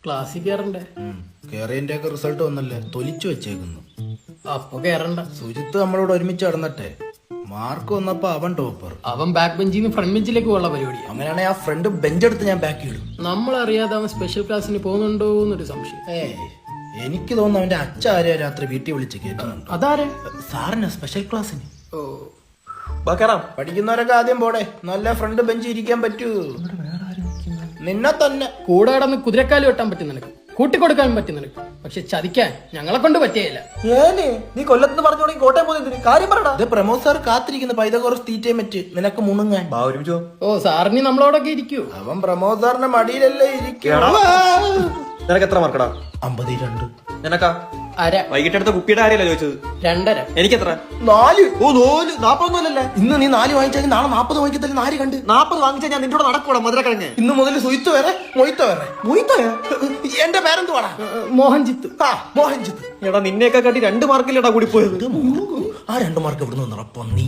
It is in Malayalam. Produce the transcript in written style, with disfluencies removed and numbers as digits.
ക്ലാസ്സിൽ കയറണ്ടേ? കേറിയന്റെ ഒക്കെ റിസൾട്ട് വന്നല്ലേ, തൊലിച്ചു വെച്ചേക്കുന്നു. അപ്പൊ കയറണ്ട. സുജിത്ത് നമ്മളോട് ഒരുമിച്ച് നടന്നിട്ടെ മാർക്ക് വന്നപ്പോ അവൻ ടോപ്പർ. അവൻ ബാക്ക് ബെഞ്ചിൽ നിന്ന് ഫ്രണ്ട് ബെഞ്ചിലേക്ക് ഉള്ള പരിപാടിയാണ്. അങ്ങനെയാണെങ്കിൽ ആ ഫ്രണ്ട് ബെഞ്ചെടുത്ത് ഞാൻ ബാക്കി ഇടും. നമ്മളറിയാതെ അവൻ സ്പെഷ്യൽ ക്ലാസ്സിന് പോകുന്നുണ്ടോ എന്നൊരു സംശയം. എനിക്ക് തോന്നുന്നു അവന്റെ അച്ഛ ആരെയാ രാത്രി വീട്ടിൽ വിളിച്ച് കേൾക്കുന്നുണ്ട്. അതാരെ? സാറിന് സ്പെഷ്യൽ ക്ലാസ്സിന്. ഓ, പഠിക്കുന്നവരൊക്കെ ആദ്യം പോടെ, നല്ല ഫ്രണ്ട് ബെഞ്ച് ഇരിക്കാൻ പറ്റൂ. നിന്നെ തന്നെ കൂടെ കിടന്ന് കുതിരക്കാല് വെട്ടാൻ പറ്റും നിനക്ക്, കൂട്ടിക്കൊടുക്കാൻ പറ്റും നിനക്ക്, പക്ഷെ ചതിക്കാൻ ഞങ്ങളെ കൊണ്ട് പറ്റിയല്ല. നീ കൊല്ലത്ത് പറഞ്ഞോളി കോട്ടയം പോകുന്നതിന് കാര്യം പറയടാ. ഇത് പ്രമോദ് സാർ കാത്തിരിക്കുന്ന പൈതകോറസ് തീറ്റയെ മറ്റ് നിനക്ക് മുണുങ്ങാൻ. ഓ, സാറിന് നമ്മളോടൊക്കെ ഇരിക്കൂ. അവൻ പ്രമോദ് സാറിന്റെ മടിയിലല്ലേ ഇരിക്കും. നിനക്ക് എത്ര മാർക്കടാ? 52. നിനക്കാ? അര. വൈകിട്ട് എടുത്ത കുപ്പിയുടെ കാര്യമല്ല ചോദിച്ചത്. 2.5. എനിക്ക് എത്ര? 4. ഓ 4 40 ഇന്ന് നീ 4 വാങ്ങിച്ചാൽ നാളെ 40 വാങ്ങിക്കത്തല്ലേ. 4 കണ്ട് 40 വാങ്ങിച്ചാൽ ഞാൻ നിന്നോട് നടക്കൂടാ മധുരക്കിഴങ്ങ്. ഇന്ന് മുതൽ സുയിത്ത് വരെ മൊയ്ത്ത വരെ. എന്റെ പേരെന്തുവാടാ? മോഹൻജിത്ത്. മോഹൻജിത്ത്. എടാ നിന്നെയൊക്കെ കാട്ടി 2 മാർക്കില്ലടാ കൂടി പോയത്. ആ 2 മാർക്ക് എവിടുന്ന് നടപ്പം നീ?